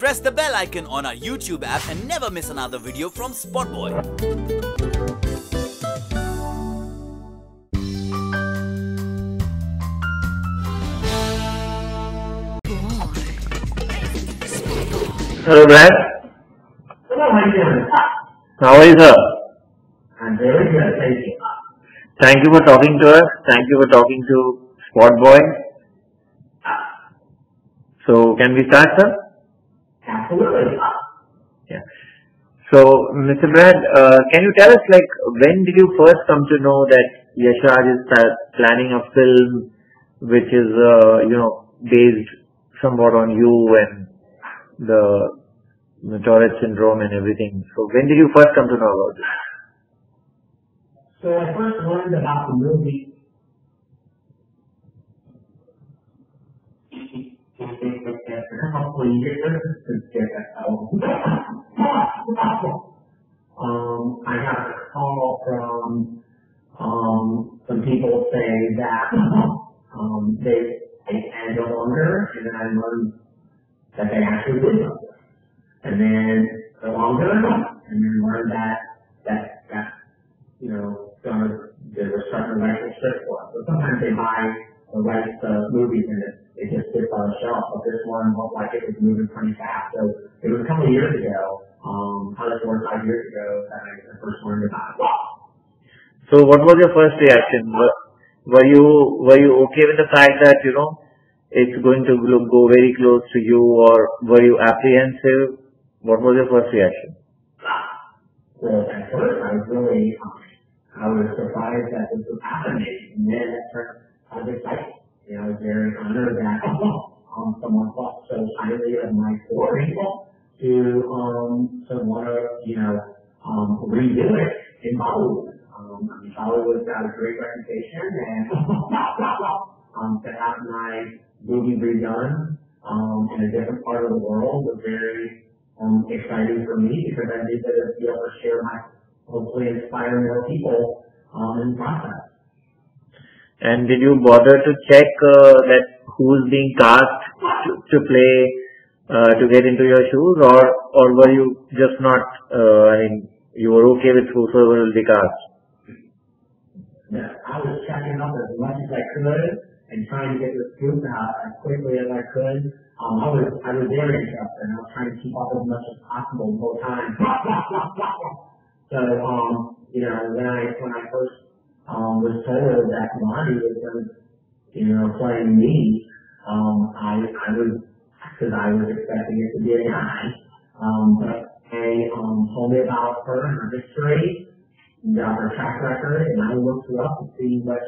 Press the bell icon on our YouTube app and never miss another video from SpotboyE. Hello, Brad. Hello, how are you doing? How are you, sir? I'm very good, thank you. Thank you for talking to us. Thank you for talking to SpotboyE. So, can we start, sir? Absolutely. Yeah. So, Mr. Brad, can you tell us, like, when did you first come to know that Yashraj is planning a film which is, based somewhat on you and the Tourette syndrome and everything? So, when did you first come to know about this? So I first learned about the movie a couple of years ago. I got a call from some people saying that they had no longer, and then I learned that they actually did something. And then no longer, and then learned that they were starting to write the script for us. So sometimes they buy or write the movies and it just sits on the shelf. But this one looked like it was moving pretty fast. So it was a couple of years ago, probably 4 or 5 years ago, that I first learned about it. So what was your first reaction? Were you okay with the fact that, it's going to go very close to you, or were you apprehensive? What was your first reaction? Well, at first I was surprised that this was happening, and then I was excited. I was very honored that someone thought so highly of my story to want to redo it in Bollywood. Bollywood's got a great reputation, and to have my movie redone in a different part of the world was very exciting for me, because I knew that I'd be able to share hopefully inspire more people in the process. And did you bother to check that who's being cast to play to get into your shoes, or were you just not? You were okay with whosoever will be cast? Yeah, I was checking up as much as I could and trying to get the scoop out as quickly as I could. I was very interested, and I was trying to keep up as much as possible the whole time. So, when I first was told that Rani was going to, playing me, because I was expecting it to be a guy, but they told me about her and her history, about her track record, and I looked her up to see what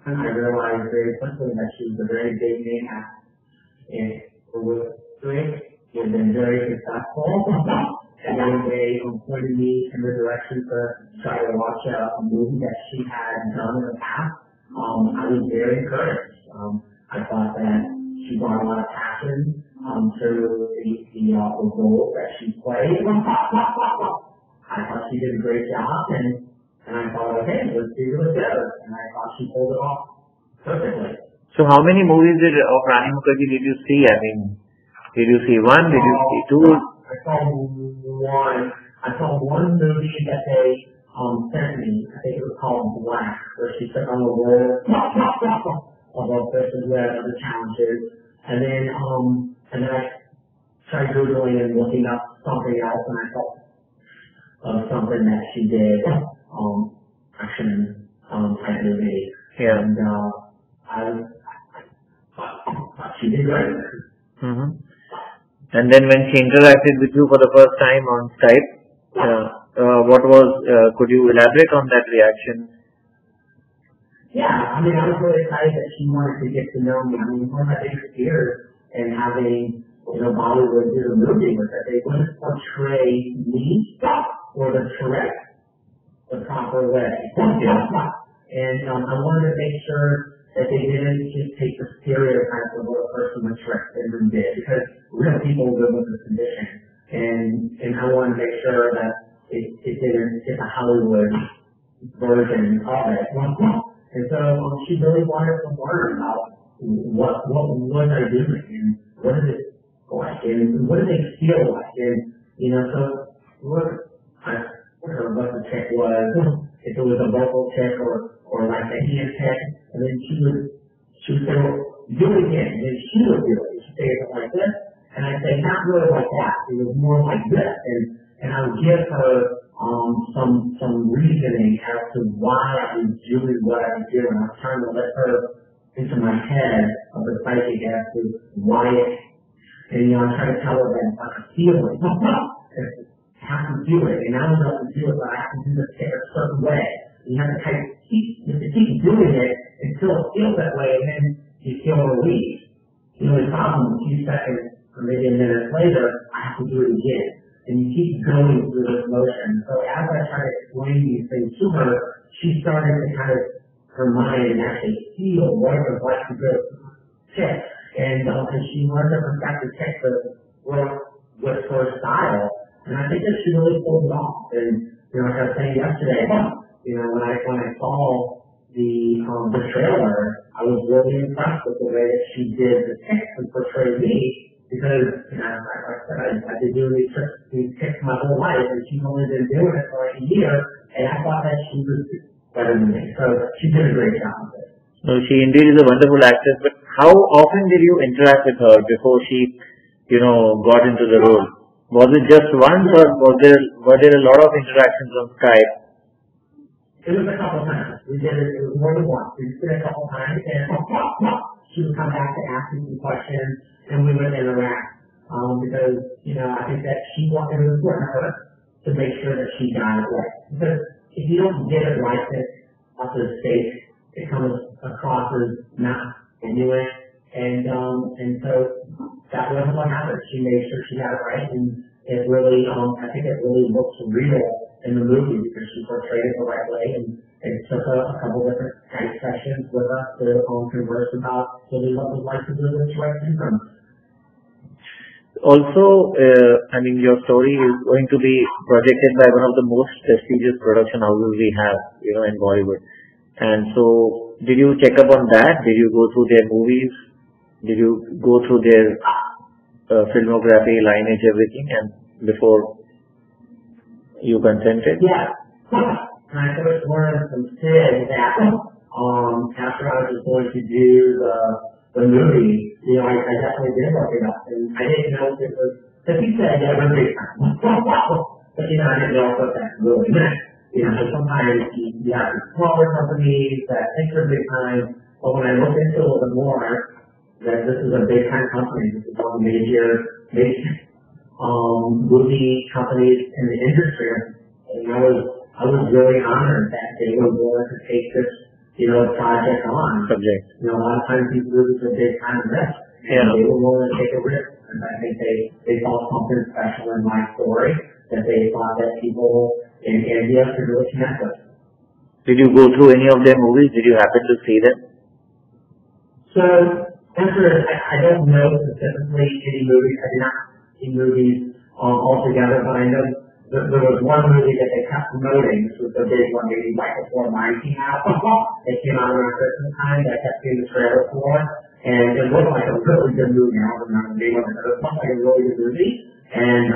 I realized very quickly that she was a very big name actor. And with Tourette, she had been very successful. And then they pointed me in the direction to try to watch a movie that she had done in the past. I was very encouraged. I thought that she brought a lot of passion to the role that she played. I thought she did a great job, and I thought, okay, let's do it together. And I thought she pulled it off perfectly. So how many movies of Rani Mukerji did you see? Did you see one? Did you see two? I saw one movie that they sent me. I think it was called Black, where she took on the role of a person who had other challenges. And then I tried Googling and looking up something else, and I thought of something that she did, action type movie. Yeah. And I thought she did great. Mm-hmm. And then when she interacted with you for the first time on Skype, could you elaborate on that reaction? Yeah, I was really excited that she wanted to get to know me. One of my biggest fears in having, Bollywood do a movie was that they wouldn't portray me or the Tourette the proper way. And I wanted to make sure that they didn't just take the stereotype of what a person with Tourette syndrome did, because real people live with this condition, and I wanted to make sure that it didn't fit the Hollywood version of it. And so she really wanted to learn about what was I doing and what is it like. and what do they feel like? And, you know, so what the chick was, if it was a vocal chick or like a ear chick, and then she would say, do it again, and then she would do it. She'd say something like this, and I'd say, not really like that. It was more like this, and I would give her some reasoning as to why I was doing what I was doing. I was trying to let her into my head of the psychic as to why it, and, you know, I try to tell her that it's like a feeling. I have to do it, and I don't know how to do it, but I have to do this a certain way. And you have to kind of keep doing it until it feels that way, and then you feel relief. The only problem, a few seconds or maybe a minute later, I have to do it again. And you keep going through this motion. So as I try to explain these things to her, she started to kind of, her mind actually feel what it was like to go tick. And she learned to perfect the tick that work with her style. And I think that she really pulled it off. And, you know, like I was saying yesterday, you know, when I saw the trailer, I was really impressed with the way that she did the ticks and portrayed me. Because, you know, like I said, I've been doing these ticks my whole life, and she's only been doing it for like a year, and I thought that she was better than me. So she did a great job with it. No, she indeed is a wonderful actress, but how often did you interact with her before she, you know, got into the role? Was it just once, or were there a lot of interactions on Skype? It was a couple times. We did it was more than once. We did it a couple times, and she would come back to ask me some questions, and we would interact. Because, you know, I think that she wanted to work her to make sure that she got it right. Because if you don't get it right off the stage, it comes across as not genuine. And so that wasn't what happened. She made sure she got it right, and it really, I think it really looks real in the movie because she portrayed it the right way, and it took a couple different Skype sessions with us to converse about really what it was like to do this right syndrome. Also, I mean, your story is going to be projected by one of the most prestigious production houses we have, you know, in Bollywood. And so, did you check up on that? Did you go through their movies? Did you go through their filmography, lineage, everything, and before you consented? Yeah. I first learned from Sid that after I was going to do the movie, you know, I definitely did look it up, and I didn't know if it was, because he said that every big time. But, you know, I didn't know what that really meant. You know, sometimes you have smaller companies that think they're big time, but when I looked into it a little bit more, that this is a big time company. This is one of the major movie companies in the industry, and I was really honored that they were willing to take this, you know, project on. Subject. You know, a lot of times people do this a big time risk, and they were willing to take a risk. And I think they saw something special in my story that they thought that people in India could really connect with. Did you go through any of their movies? Did you happen to see them? So, I don't know specifically any movies. I did not see movies altogether, but I know there was one movie that they kept promoting. This was the big one, maybe right before mine came out. It came out around Christmas time. That kept seeing the trailer for, and it looked like a really good movie. I don't remember the name of it, but it looked like a really good movie and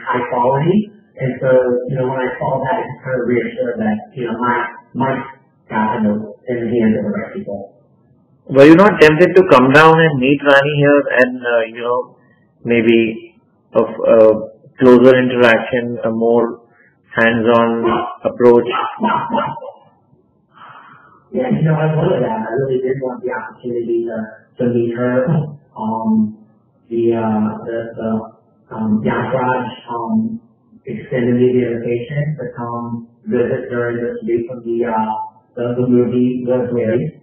high quality. And so, you know, when I saw that, it just kind of reassured that, you know, my got in the hands of the right people. Were you not tempted to come down and meet Rani here and, you know, maybe of closer interaction, a more hands-on approach? Yeah, you know, I wanted that. I really did want the opportunity to meet her. The Yakraj extended me the invitation to come visit during this week when the movie was released.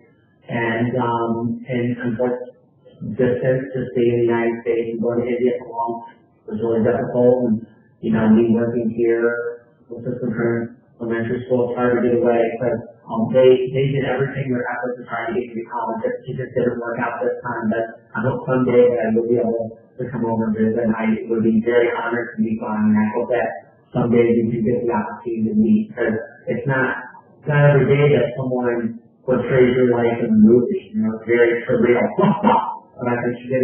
And unfortunately, distance to stay in the United States and going to India for long was really difficult. And, you know, me working here with this concurrent elementary school, it's hard to get away because they did everything in their efforts to try to get me to college. It just didn't work out this time, but I hope someday that I will be able to come over and visit. And I would be very honored to meet Rani, and I hope that someday we do get the opportunity to meet, because it's not every day that someone portrays your life in the movie. You know, it's very surreal. But I think she did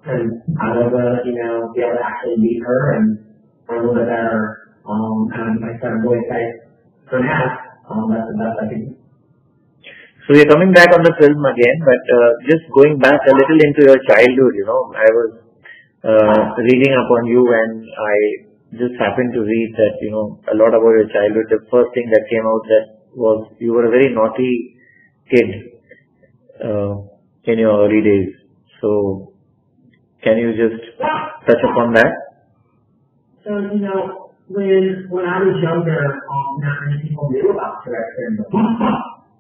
And I was, be able to actually meet her and learn a little bit better. And like I said, I'm really excited for now. That's the best I can do. So you're coming back on the film again, but just going back a little into your childhood, I was reading up on you and I just happened to read that, a lot about your childhood. The first thing that came out that was you were a very naughty kid in your early days. So can you just touch upon that? So, when I was younger, not many people knew about Tourette syndrome.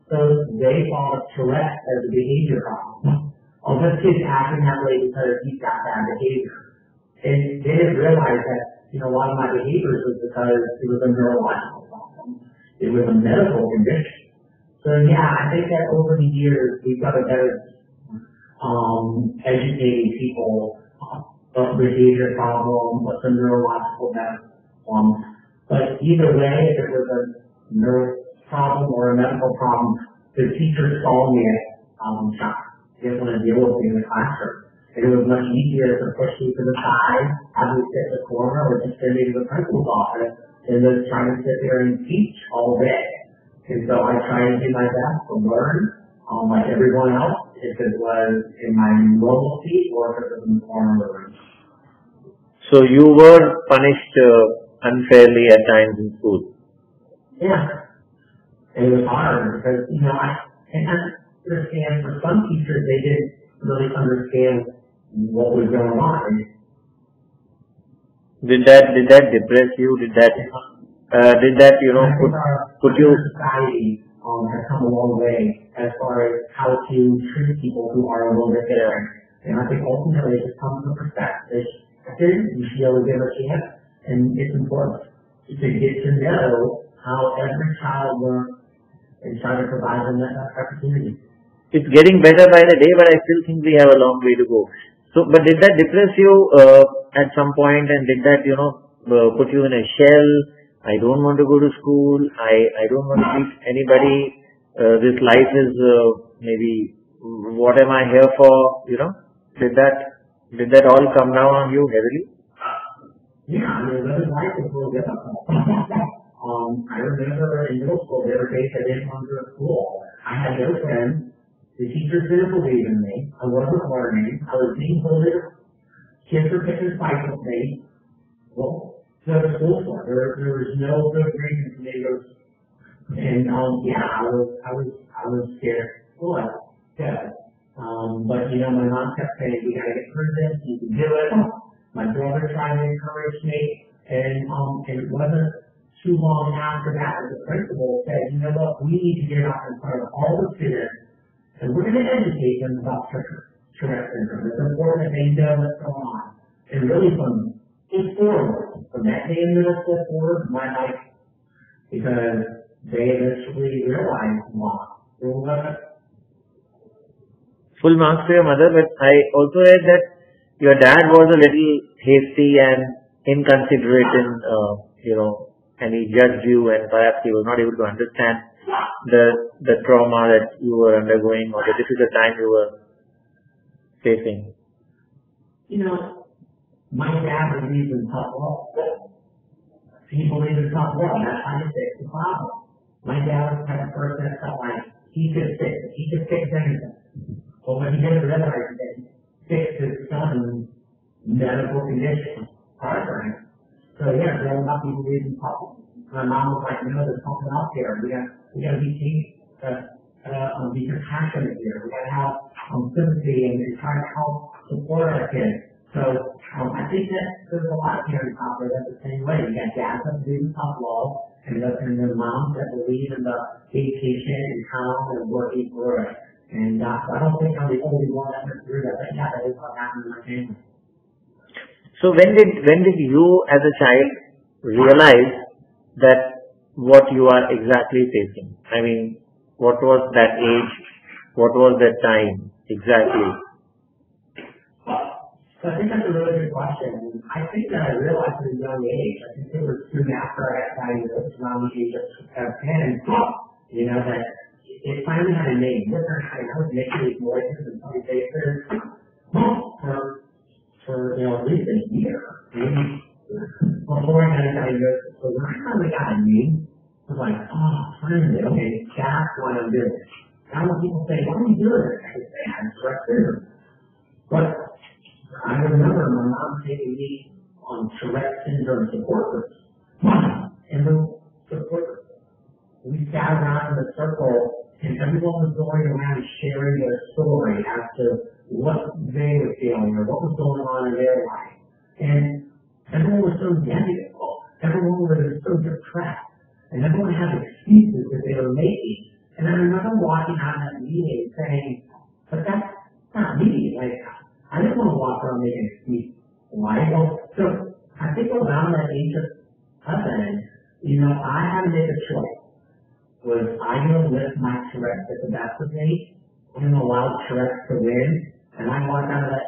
So they thought of Tourette as a behavior problem. Oh, this kid's acting that way because he's got bad behavior. And they didn't realize that, a lot of my behaviors was because it was a neurological problem. It was a medical condition. So yeah, I think that over the years we've got a better educating people of behavior problem, what's a neurological problem. But either way, if it was a neuro problem or a medical problem, the teacher saw me as shock. Didn't want to deal with me in the classroom. And it was much easier to push me to the side, have me sit in the corner, or just send me to the principal's office, and then try to sit there and teach all day. And so I try to do my best to learn, like everyone else, if it was in my normal seat or if it was in the corner of the room. So you were punished unfairly at times in school? Yeah. And it was hard because, I understand for some teachers they didn't really understand what was going on. Did that depress you? Did that put you? Society has come a long way as far as how to treat people who are a little bit different. And I think ultimately it just comes from perspective. You should be able to give a chance, and it's important to get to know how every child learns and try to provide them that opportunity. It's getting better by the day, but I still think we have a long way to go. So, but did that depress you at some point, and did that, put you in a shell? I don't want to go to school. I don't want to meet anybody. This life is maybe what am I here for? Did that all come down on you heavily? Yeah, living life is a little difficult. I remember in middle school, there were days I didn't want to go to school. I had no friends. The teachers didn't believe in me. I wasn't learning. I was being bullied. Kids were picking fights with me. Well, go to school for. There was no good reason for me to go to school. And I was scared. Well, good. But my mom kept saying, "You gotta get through this. You can do it." My brother tried to encourage me, and it wasn't too long after that, the principal said, "We need to get up in front of all the students, and we're going to educate them about Tourette syndrome. It's important that they know what's going on." And really from that day in middle school forward, my life, because they eventually realized full marks to your mother, but I also read that your dad was a little hasty and inconsiderate in, and he judged you, and perhaps he was not able to understand the trauma that you were undergoing or the difficult time you were facing. My dad believes in tough love. He believes in tough love. That's how you fix the problem. My dad was the type of person that felt like he could fix anything. But when he didn't realize that he fixed his son's medical condition, heartburn. So yeah, growing up, he believed in tough love. My mom was like, there's something else here. We got to be compassionate here. We got to have sympathy and try to help support our kids. So I think that there's a lot of parents out there that's the same way. You got dads that believe in tough love, and then moms that believe in the being patient and calm and working through it. And I don't think I'm the only one that went through that. But yeah, that is what happened in my family. So when did you as a child realize that what you are exactly facing? I mean, what was that age? What was that time exactly? So I think that's a really good question. I think that I realized at a young age, I think it was soon after I got diagnosed around the age of 10, that it finally had a name. I was making these noises and funny faces. for, at least a year. Maybe before I got a diagnosis. So when I finally got a name, I was like, oh, finally, okay, that's what I'm doing. Now when people say, why are you doing this? I say, I have Tourette syndrome. But I remember my mom taking me on Tourette syndrome support groups. And the support groups. We sat around in a circle, and everyone was going around sharing their story as to what they were feeling or what was going on in their life. And everyone was so negative. Everyone was so depressed. And everyone had excuses that they were making. And I remember walking out of that meeting saying, but that's not me. Like, I didn't want to walk around making excuses. Why? Well, so I think around that age of 7, I had to make a choice. Was I going to lift my Tourette at the best of me and allow Tourette to win? And I walked out of that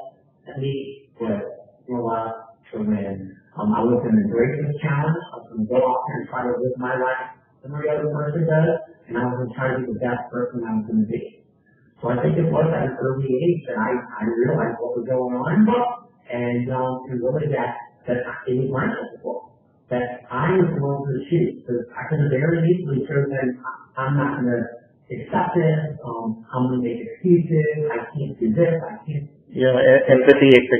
meeting with allow to win. I was going to embrace this challenge. I was going to go out there and try to live my life every other person does, and I was going to try to be the best person I was going to be. So I think it was at an early age that I realized what was going on, and really that it was my fault. That I was the one to choose. Because I could have very easily chosen, I'm not going to accept it, I'm going to make excuses, I can't do this, I can't. Yeah, empathy, etc.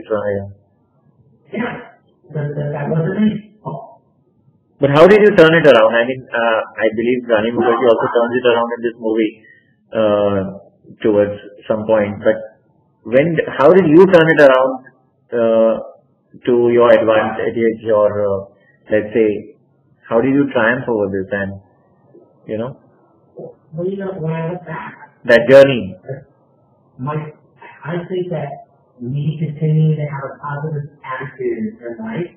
Yeah, that wasn't me. But how did you turn it around? I mean, I believe Rani Mukerji also turns it around in this movie towards some point. But how did you turn it around to your advantage, or let's say, how did you triumph over this? And Well, when I look back, that journey. I think that me continuing to have a positive attitude in life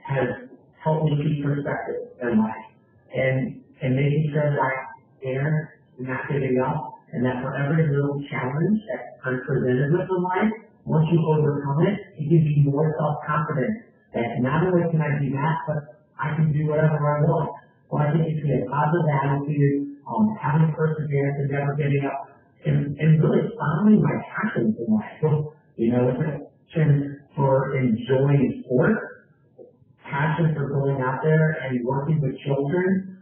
has helped me keep perspective in life, and making sure that I am not giving up, and that for every little challenge that I'm presented with in life, once you overcome it, you can be more self-confident that not only can I do that, but I can do whatever I want. So I think it's a positive attitude, having perseverance and never giving up, and really following my passions in life. So, passion for enjoying sports, passion for going out there and working with children,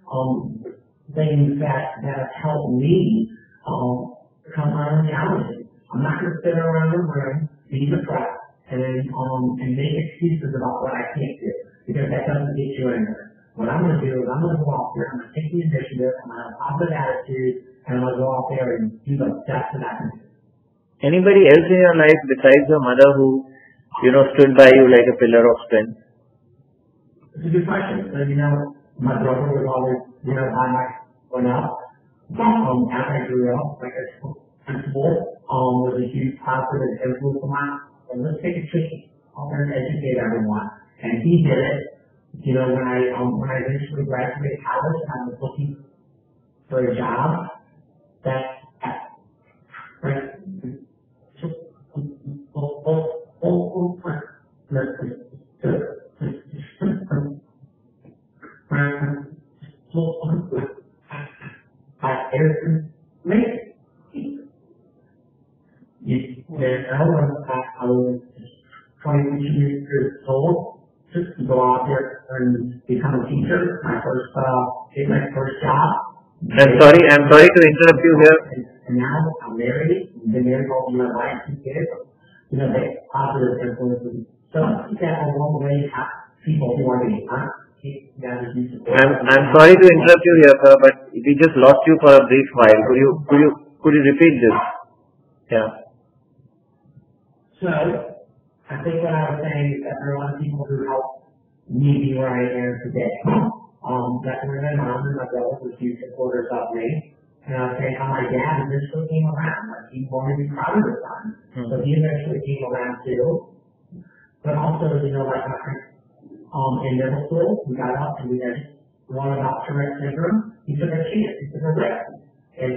things that have helped me come out of reality. I'm not going to sit around the room, be depressed, and make excuses about what I can't do, because that doesn't get you anywhere. What I'm going to do is I'm going to go out there, I'm going to take the initiative, I'm going to have a positive attitude, and I'm going to go out there and do the best that I can do. Anybody else in your life besides your mother who, stood by you like a pillar of strength? It's a good question. My brother was always, by my when up. As I grew up, like a principal, was a huge positive influence on mine. And let's take a tricky. I'm going to educate everyone. And he did it. When I eventually graduated college, I was looking for a job I was 22 years old, just to go out there and become a teacher. My first job. I'm sorry to interrupt you here. And now I'm married. Been married all my life, 2 kids. They positive influences. So I think that along the way, people who are being I'm sorry to interrupt you here, sir, but we just lost you for a brief while. Could you repeat this? Yeah. So I think what I was saying is that there are a lot of people who helped me be where I am today. Definitely my mom and my brother were huge supporters of me. And I was saying how my dad eventually came around. Like, he wanted to be proud of his son. So he eventually came around too. But also, in middle school, we got up and we had one about Tourette syndrome. He took a chance. He took a risk. And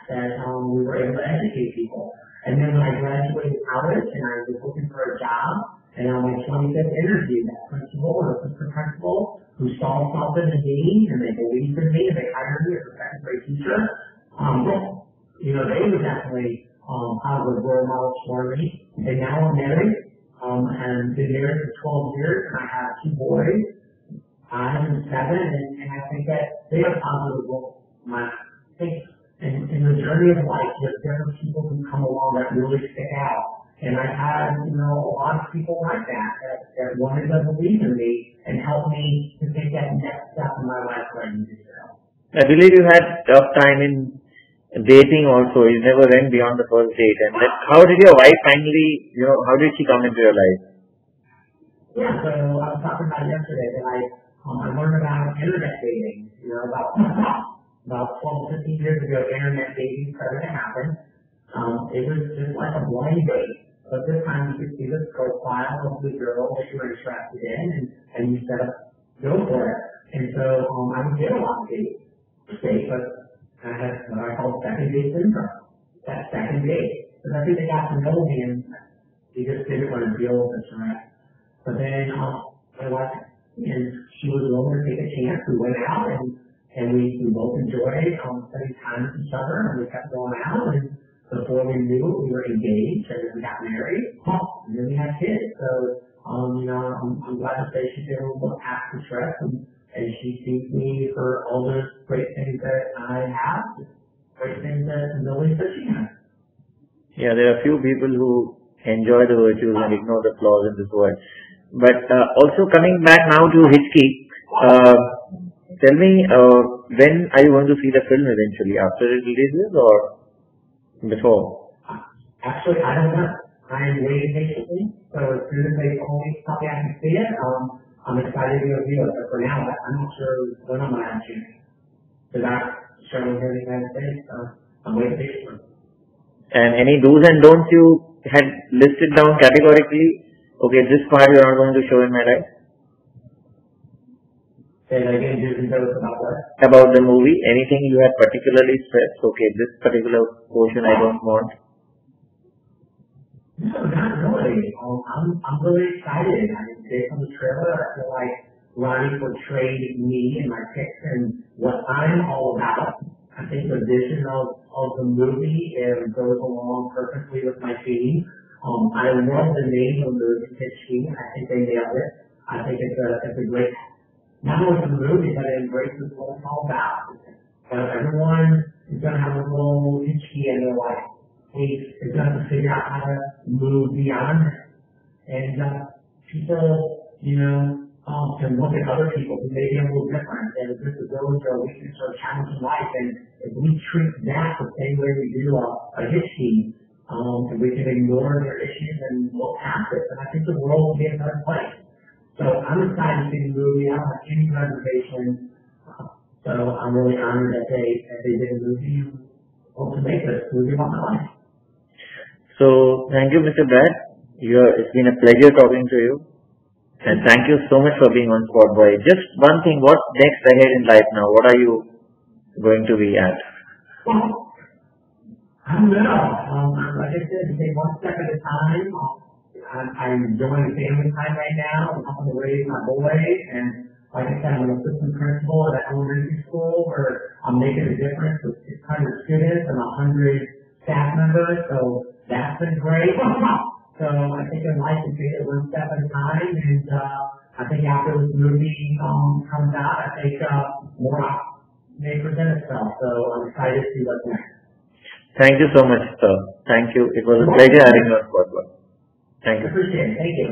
that we were able to educate people. And then when I graduated college and I was looking for a job, and on my 25th interview, that principal or assistant principal who saw something in me and they believed in me and they hired me as a second grade teacher, they were definitely positive role models for me. And now I'm married. and been married for 12 years, and I have 2 boys, 5 and 7, and I think that they have positive role. I think in the journey of life, there are people who come along that really stick out. And I've had, a lot of people like that wanted to believe in me and help me to take that next step in my life where I need to go. I believe you had tough time in dating also. You never went beyond the first date. And then how did your wife finally, how did she come into your life? Yeah, so I was talking about yesterday that I learned about internet dating. About 12, 15 years ago, internet dating started to happen. It was just like a blind date. But this time you could see the profile of the girl that you were interested in, and you said, go for it. And so I would get a lot of dates, but I had what I call second date syndrome. That second date. Because I think they got to know me, and they just didn't want to deal with the Tourette. But then my wife, and she was willing to take a chance. We went out, and we both enjoyed spending time with each other, and we kept going out, and before we knew it, we were engaged, and then we got married, and then we had kids. So, I'm glad to say she's able to look past the stress, and she sees me for all those great things that I have, great things that Millie said she has. Yeah, there are few people who enjoy the virtues and ignore the flaws in this world. But also coming back now to Hichki, tell me, when are you going to see the film eventually? After it releases or before? Actually, I don't know. I am waiting patiently. So as soon as they tell me I can see it, I'm excited to go view it. But for now, I'm not sure when I'm going to have a chance. They're not showing here in the United States, so I'm waiting patiently. And any do's and don'ts you had listed down categorically? Okay, this part you're not going to show in my life? Say that again, do's and don'ts about what? About the movie, anything you had particularly stressed? Okay, this particular portion I don't want. No, not really. I'm really excited. I mean, based on the trailer, I feel like Rani portrayed me and my picks and what I'm all about. I think the vision of the movie goes along perfectly with my team. I love the name of the movie, Hichki. I think they nailed it. I think it's a great, not only the movie, but it embraces what it's all about. Everyone is going to have a little Hichki in their life. Is going to have to figure out how to move beyond it. And people, can look at other people who may be a little different and disabilities or weakness or challenge in life. And if we treat that the same way we do a Hichki, and we can ignore their issues and look past it, and I think the world will be a better place. So I'm excited to see the movie. I don't have any reservations. So I'm really honored that they did a movie and hope to make this movie about my life. So thank you, Mr. Brad. It's been a pleasure talking to you. And thank you so much for being on SpotboyE. Just one thing, what's next ahead in life now? What are you going to be at? Well, I don't know. Like I said, take one step at a time. I'm enjoying family time right now. I'm helping to raise my boys. And like I said, I'm an assistant principal at elementary school where I'm making a difference with 600 students and 100 staff members. So that's been great. So I think in life we take it one step at a time, and I think after this movie comes out, I think more may present itself. So I'm excited to see what's next. Thank you so much, sir. Thank you. It was a pleasure having you on SpotboyE. Thank you. I appreciate it. Thank you.